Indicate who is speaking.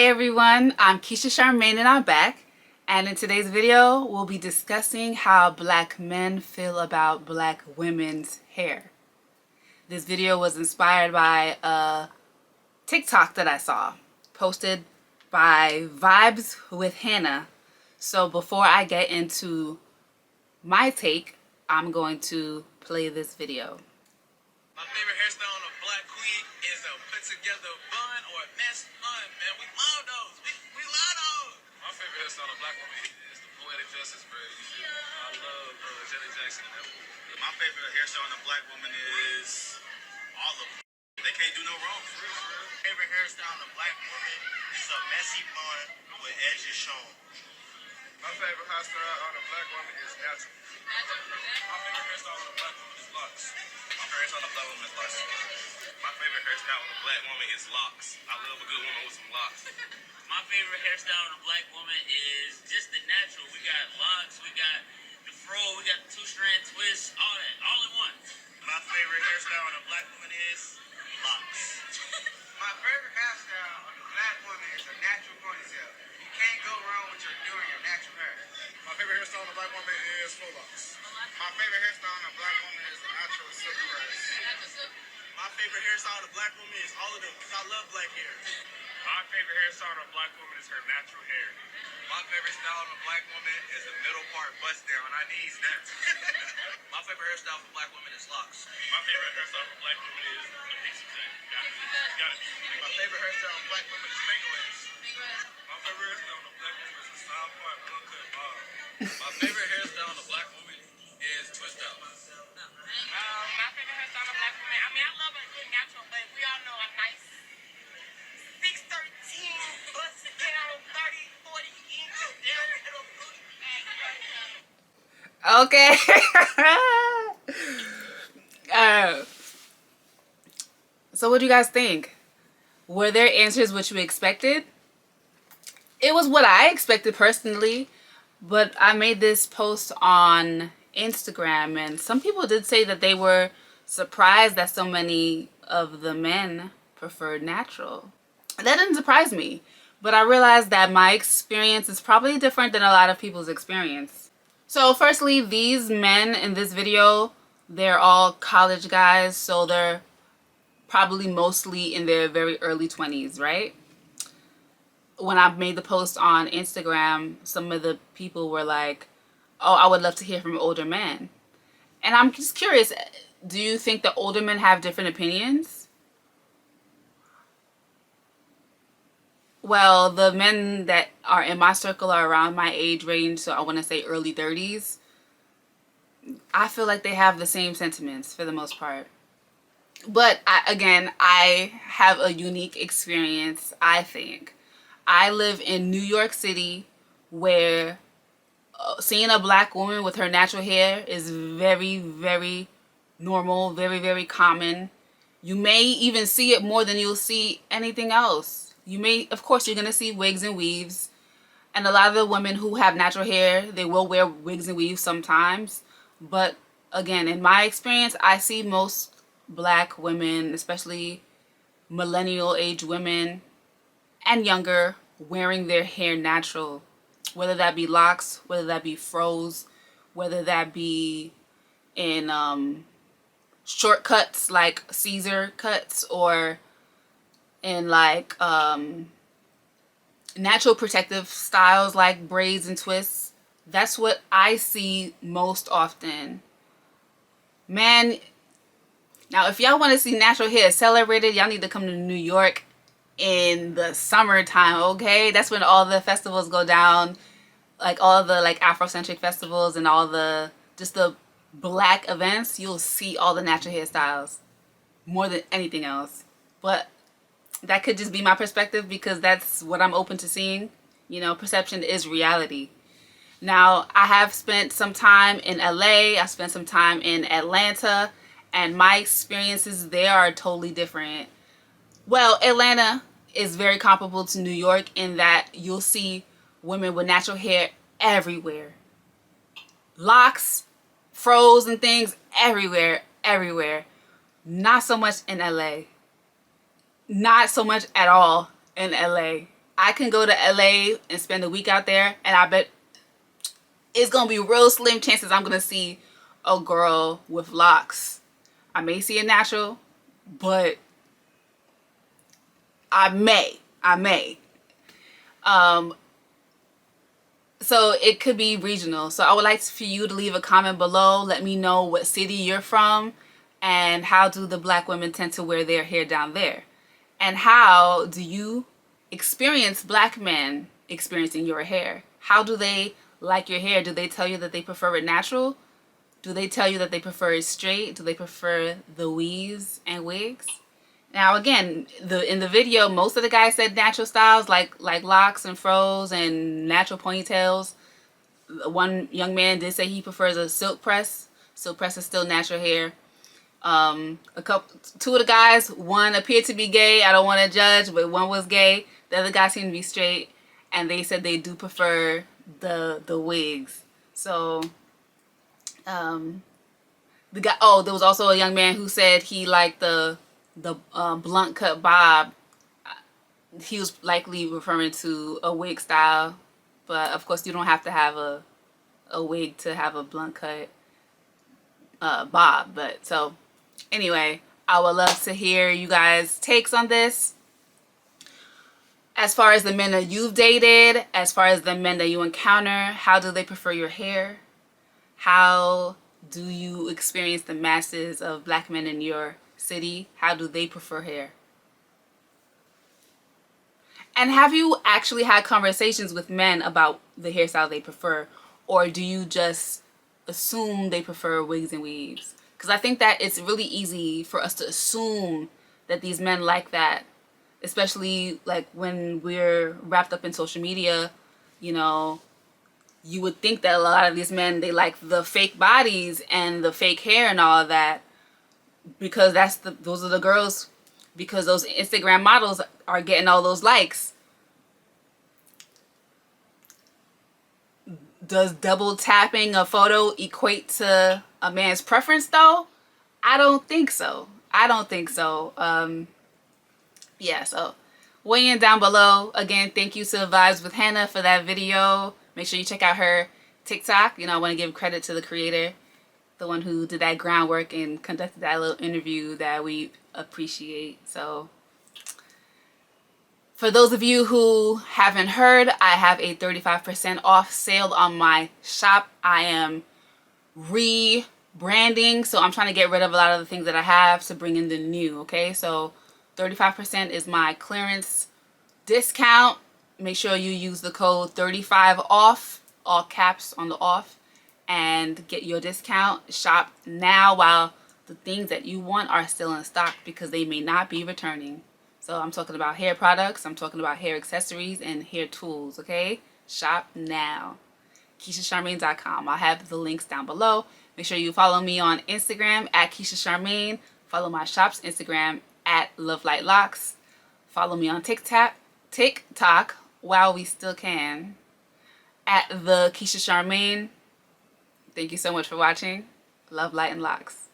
Speaker 1: Hey everyone, I'm Keisha Charmaine and I'm back. And in today's video, we'll be discussing how black men feel about black women's hair. This video was inspired by a TikTok that I saw, posted by Vibes with Hannah. So before I get into my take, I'm going to play this video.
Speaker 2: My favorite hairstyle on a black queen is a put together bun or a mess bun, man. We love those. We love those. My favorite hairstyle on a black woman is the poetic justice braid. I love Janet Jackson. My favorite hairstyle on a black woman is all of them. They can't do no wrong. For real, for real. Favorite hairstyle on a black woman is a messy bun with edges shown. My favorite hairstyle on a black woman is natural. My favorite hairstyle on a black woman is locks. My favorite hairstyle on a black woman is locks. My favorite hairstyle on a black woman is locks. I love a good woman with some locks.
Speaker 3: My favorite hairstyle on a black woman is just the natural. We got locks, we got the fro, we got the two-strand twist, all that, all at once.
Speaker 2: My favorite hairstyle on a black woman is locks. My favorite hairstyle on a black woman is a natural ponytail. You can't go wrong with doing your natural hair. My favorite hairstyle on a black woman is full locks. My favorite hairstyle on a black woman is a natural silk press. My favorite hairstyle on a black woman is all of them because I love black hair. My favorite hairstyle on a black woman is her natural hair. My favorite style on a black woman is the middle part bust down. I need that. My favorite hairstyle for black women is locks. My favorite hairstyle for black women is the pixie cut. Gotta be. My favorite hairstyle on black women is finger waves. My favorite hairstyle on a black woman is a side part blunt cut bob. My favorite hairstyle on a black woman is twist out.
Speaker 4: My favorite hairstyle on a black woman, I mean, I love a good natural, but we all know a nice 6'13", busted down, 30, 40 inches down to the booty.
Speaker 1: Okay. So what do you guys think? Were their answers what you expected? It was what I expected personally, but I made this post on Instagram and some people did say that they were surprised that so many of the men preferred natural. That didn't surprise me, but I realized that my experience is probably different than a lot of people's experience. So firstly, these men in this video, they're all college guys, so they're probably mostly in their very early 20s, right? When I made the post on Instagram, some of the people were like, oh, I would love to hear from older men. And I'm just curious, do you think the older men have different opinions? Well, the men that are in my circle are around my age range, so I want to say early 30s. I feel like they have the same sentiments for the most part. But I have a unique experience, I think. I live in New York City where seeing a black woman with her natural hair is very, very normal, very, very common. You may even see it more than you'll see anything else. You may, of course, you're going to see wigs and weaves. And a lot of the women who have natural hair, they will wear wigs and weaves sometimes. But again, in my experience, I see most black women, especially millennial age women and younger, wearing their hair natural. Whether that be locks, whether that be froze, whether that be in shortcuts like Caesar cuts, or in like natural protective styles like braids and twists. That's what I see most often. Man, now if y'all want to see natural hair celebrated, y'all need to come to New York in the summertime, okay? That's when all the festivals go down, like all the like Afrocentric festivals and all the just the black events. You'll see all the natural hairstyles more than anything else. But that could just be my perspective because that's what I'm open to seeing. You know, perception is reality. Now, I have spent some time in LA, I spent some time in Atlanta, and my experiences there are totally different. Well, Atlanta is very comparable to New York in that you'll see women with natural hair everywhere. Locks, froze and things everywhere, everywhere. Not so much in LA. Not so much at all in LA. I can go to LA and spend a week out there, and I bet it's gonna be real slim chances I'm gonna see a girl with locks. I may see a natural, but I may. So it could be regional. So I would like for you to leave a comment below. Let me know what city you're from and how do the black women tend to wear their hair down there. And how do you experience black men experiencing your hair? How do they like your hair? Do they tell you that they prefer it natural? Do they tell you that they prefer it straight? Do they prefer the weaves and wigs? Now again, in the video, most of the guys said natural styles like locks and fros and natural ponytails. One young man did say he prefers a silk press. Silk press is still natural hair. Two of the guys, one appeared to be gay. I don't want to judge, but one was gay. The other guy seemed to be straight, and they said they do prefer the wigs. So, the guy. Oh, there was also a young man who said he liked the blunt cut bob. He was likely referring to a wig style, but of course you don't have to have a wig to have a blunt cut bob. But so anyway, I would love to hear you guys' takes on this. As far as the men that you've dated, as far as the men that you encounter, how do they prefer your hair? How do you experience the masses of black men in your city? How do they prefer hair? And have you actually had conversations with men about the hairstyle they prefer? Or do you just assume they prefer wigs and weaves? Because I think that it's really easy for us to assume that these men like that. Especially like when we're wrapped up in social media, you know, you would think that a lot of these men, they like the fake bodies and the fake hair and all of that. Because those are the girls, because those Instagram models are getting all those likes. Does double tapping a photo equate to a man's preference though? I don't think so. Yeah, so weigh in down below. Again, thank you to Vibes with Hannah for that video. Make sure you check out her TikTok. You know, I want to give credit to the creator, the one who did that groundwork and conducted that little interview that we appreciate. So for those of you who haven't heard, I have a 35% off sale on my shop. I am rebranding, so I'm trying to get rid of a lot of the things that I have to bring in the new, okay? So 35% is my clearance discount. Make sure you use the code 35OFF, all caps on the off, and get your discount. Shop now while the things that you want are still in stock, because they may not be returning. So I'm talking about hair products, I'm talking about hair accessories and hair tools, okay? Shop now. KeishaCharmaine.com. I'll have the links down below. Make sure you follow me on Instagram at Keisha Charmaine. Follow my shop's Instagram at lovelightlocs. Follow me on TikTok while we still can at the Keisha Charmaine. Thank you so much for watching. Love, light, and locks.